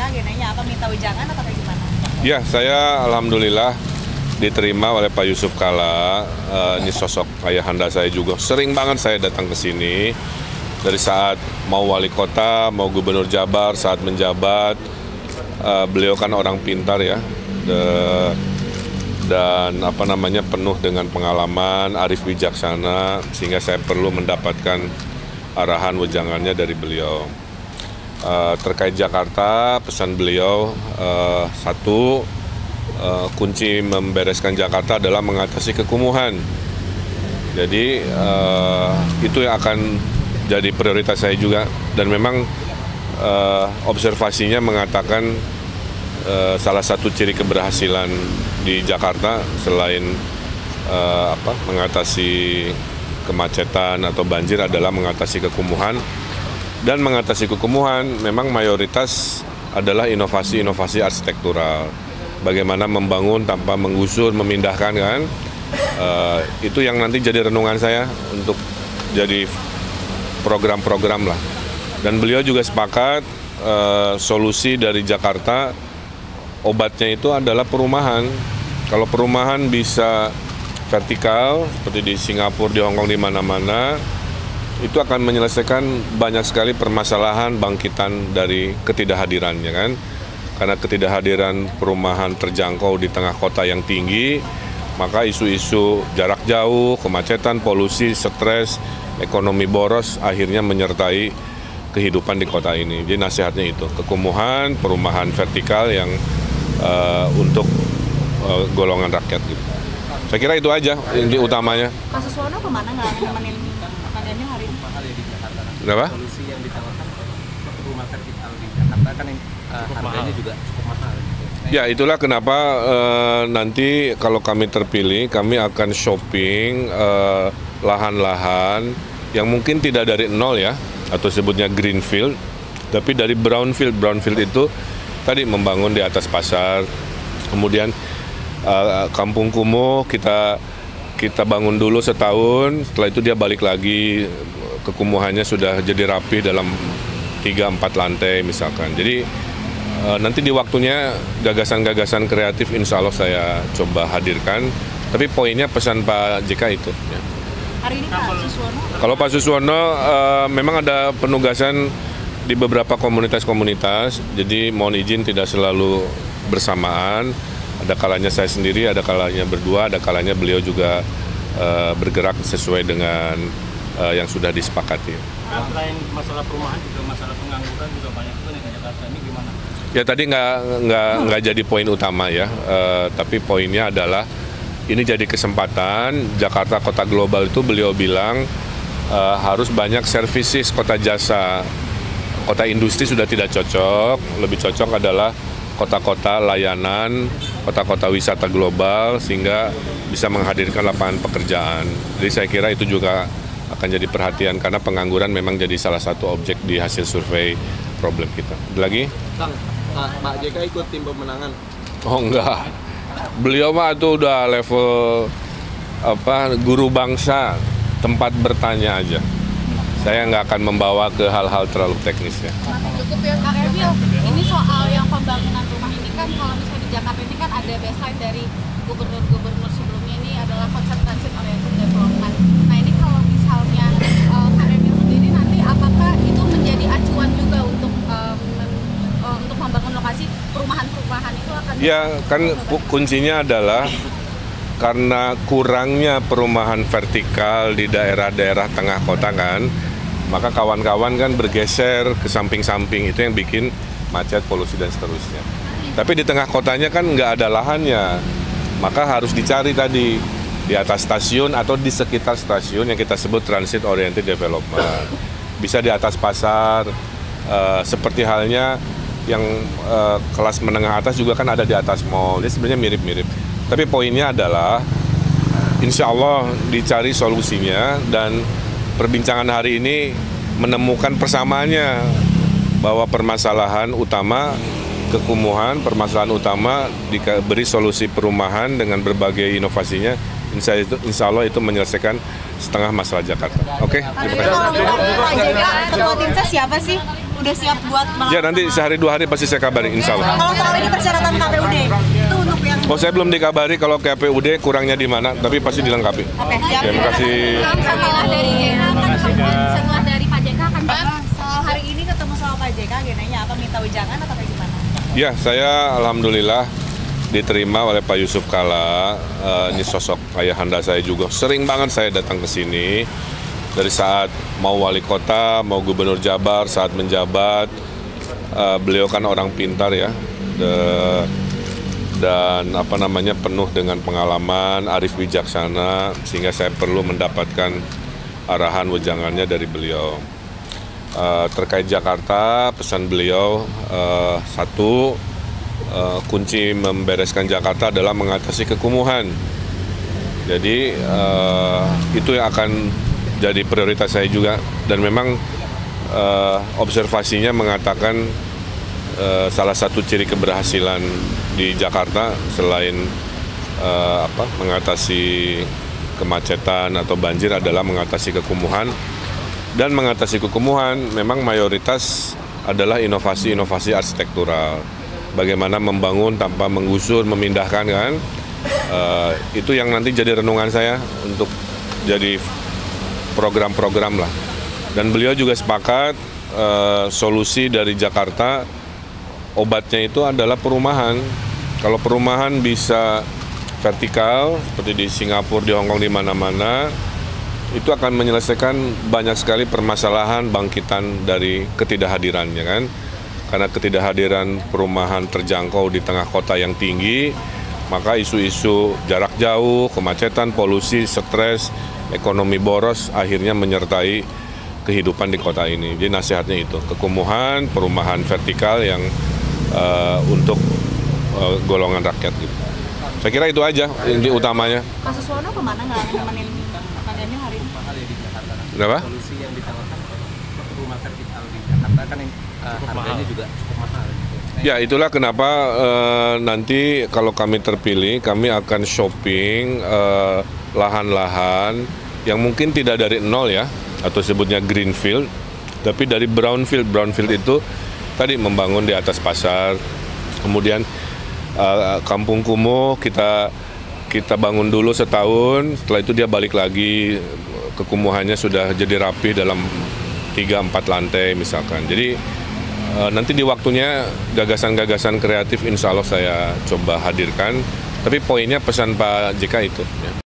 agendanya apa, minta wejangan atau kayak gimana? Ya, saya alhamdulillah diterima oleh Pak Yusuf Kalla. Ini sosok ayahanda saya juga. Sering banget saya datang ke sini. Dari saat mau wali kota, mau gubernur Jabar, saat menjabat. Beliau kan orang pintar ya. Dan penuh dengan pengalaman, arif bijaksana, sehingga saya perlu mendapatkan arahan wejangannya dari beliau. Terkait Jakarta, pesan beliau satu, kunci membereskan Jakarta adalah mengatasi kekumuhan. Jadi itu yang akan jadi prioritas saya juga, dan memang observasinya mengatakan salah satu ciri keberhasilan di Jakarta selain mengatasi kemacetan atau banjir adalah mengatasi kekumuhan. Dan mengatasi kekumuhan memang mayoritas adalah inovasi-inovasi arsitektural. Bagaimana membangun tanpa menggusur, memindahkan kan. Itu yang nanti jadi renungan saya untuk jadi program-program lah. Dan beliau juga sepakat solusi dari Jakarta, obatnya itu adalah perumahan. Kalau perumahan bisa vertikal, seperti di Singapura, di Hongkong, di mana-mana, itu akan menyelesaikan banyak sekali permasalahan bangkitan dari ketidakhadirannya kan. Karena ketidakhadiran perumahan terjangkau di tengah kota yang tinggi, maka isu-isu jarak jauh, kemacetan, polusi, stres, ekonomi boros akhirnya menyertai kehidupan di kota ini. Jadi nasihatnya itu, kekumuhan, perumahan vertikal yang untuk golongan rakyat gitu. Saya kira itu aja inti utamanya. Pak Suswono kemana nggak nemenin agendanya hari ini? Kenapa? Solusi yang ditawarkan rumah vertikal di Jakarta kan yang harganya juga cukup mahal. Ya, itulah kenapa nanti kalau kami terpilih, kami akan shopping lahan-lahan yang mungkin tidak dari nol ya, atau sebutnya greenfield, tapi dari brownfield. Brownfield itu tadi membangun di atas pasar, kemudian kampung kumuh kita bangun dulu setahun, setelah itu dia balik lagi, kekumuhannya sudah jadi rapi dalam 3-4 lantai misalkan. Jadi nanti di waktunya gagasan-gagasan kreatif insya Allah saya coba hadirkan, tapi poinnya pesan Pak JK itu. Ya. Hari ini Pak Suswono? Kalau Pak Suswono memang ada penugasan di beberapa komunitas-komunitas, jadi mohon izin tidak selalu bersamaan. Ada kalanya saya sendiri, ada kalanya berdua, ada kalanya beliau juga bergerak sesuai dengan yang sudah disepakati. Selain masalah perumahan juga masalah pengangguran juga banyak juga di Jakarta, ini gimana? Ya tadi nggak jadi poin utama ya, tapi poinnya adalah ini jadi kesempatan. Jakarta kota global itu beliau bilang harus banyak services, kota jasa, kota industri sudah tidak cocok, lebih cocok adalah kota-kota layanan, kota-kota wisata global sehingga bisa menghadirkan lapangan pekerjaan. Jadi saya kira itu juga akan jadi perhatian karena pengangguran memang jadi salah satu objek di hasil survei problem kita. Ada lagi? Kang, Pak JK ikut tim pemenangan? Oh enggak. Beliau mah itu udah level guru bangsa, tempat bertanya aja. Saya nggak akan membawa ke hal-hal terlalu teknis ya. Cukup ya Kak Emil, ini soal yang pembangunan rumah ini kan kalau misalnya di Jakarta ini kan ada baseline dari gubernur-gubernur sebelumnya, ini adalah concentration oriented development. Nah ini kalau misalnya Kak Emil sendiri nanti apakah itu menjadi acuan juga untuk membangun lokasi perumahan-perumahan itu akan... Ya kan kuncinya adalah karena kurangnya perumahan vertikal di daerah-daerah tengah kota kan, maka kawan-kawan kan bergeser ke samping-samping, itu yang bikin macet, polusi, dan seterusnya. Tapi di tengah kotanya kan nggak ada lahannya, maka harus dicari tadi di atas stasiun atau di sekitar stasiun yang kita sebut transit oriented development. Bisa di atas pasar, seperti halnya yang kelas menengah atas juga kan ada di atas mall, jadi sebenarnya mirip-mirip. Tapi poinnya adalah insya Allah dicari solusinya, dan perbincangan hari ini menemukan persamaannya bahwa permasalahan utama kekumuhan, permasalahan utama diberi solusi perumahan dengan berbagai inovasinya, insya Allah itu menyelesaikan setengah masalah Jakarta. Oke, terima kasih. Pak JK, ketua tim ses siapa sih? udah siap buat Ya nanti sehari 2 hari pasti saya kabari, insya Allah. Kalau soal ini persyaratan KPUD itu untuk yang Oh, saya belum dikabari kalau KPUD kurangnya di mana, tapi pasti dilengkapi. oke siap. Terima kasih. Setelah dari JK kan setelah dari Pak JK kan Pak. Hari ini ketemu sama Pak JK agendanya apa, minta ujangan atau kayak gimana? Ya, saya alhamdulillah diterima oleh Pak Yusuf Kalla. Ini sosok ayahanda saya juga. Sering banget saya datang ke sini. Dari saat mau wali kota, mau gubernur Jabar, saat menjabat, beliau kan orang pintar ya, dan penuh dengan pengalaman, arif bijaksana, sehingga saya perlu mendapatkan arahan wejangannya dari beliau. Terkait Jakarta, pesan beliau satu, kunci membereskan Jakarta adalah mengatasi kekumuhan. Jadi itu yang akan jadi prioritas saya juga, dan memang observasinya mengatakan salah satu ciri keberhasilan di Jakarta selain mengatasi kemacetan atau banjir adalah mengatasi kekumuhan. Dan mengatasi kekumuhan memang mayoritas adalah inovasi-inovasi arsitektural. Bagaimana membangun tanpa menggusur, memindahkan kan. Itu yang nanti jadi renungan saya untuk jadi program-program lah. Dan beliau juga sepakat solusi dari Jakarta, obatnya itu adalah perumahan. Kalau perumahan bisa vertikal seperti di Singapura, di Hongkong, di mana-mana, itu akan menyelesaikan banyak sekali permasalahan bangkitan dari ketidakhadirannya kan. Karena ketidakhadiran perumahan terjangkau di tengah kota yang tinggi, maka isu-isu jarak jauh, kemacetan, polusi, stres, ekonomi boros akhirnya menyertai kehidupan di kota ini. Jadi nasihatnya itu, kekumuhan, perumahan vertikal yang untuk golongan rakyat gitu. Saya kira itu aja inti utamanya. Pak Suswono kemana nggak nemenin agendanya hari ini? Mahal ya di Jakarta. Kenapa? Solusi yang ditawarkan rumah vertikal di Jakarta kan harganya juga cukup mahal. Ya, itulah kenapa nanti kalau kami terpilih, kami akan shopping lahan-lahan yang mungkin tidak dari nol ya, atau sebutnya greenfield, tapi dari brownfield. Brownfield itu tadi membangun di atas pasar, kemudian kampung kumuh kita bangun dulu setahun, setelah itu dia balik lagi, kekumuhannya sudah jadi rapi dalam 3-4 lantai misalkan. Jadi nanti di waktunya gagasan-gagasan kreatif insya Allah saya coba hadirkan, tapi poinnya pesan Pak JK itu ya.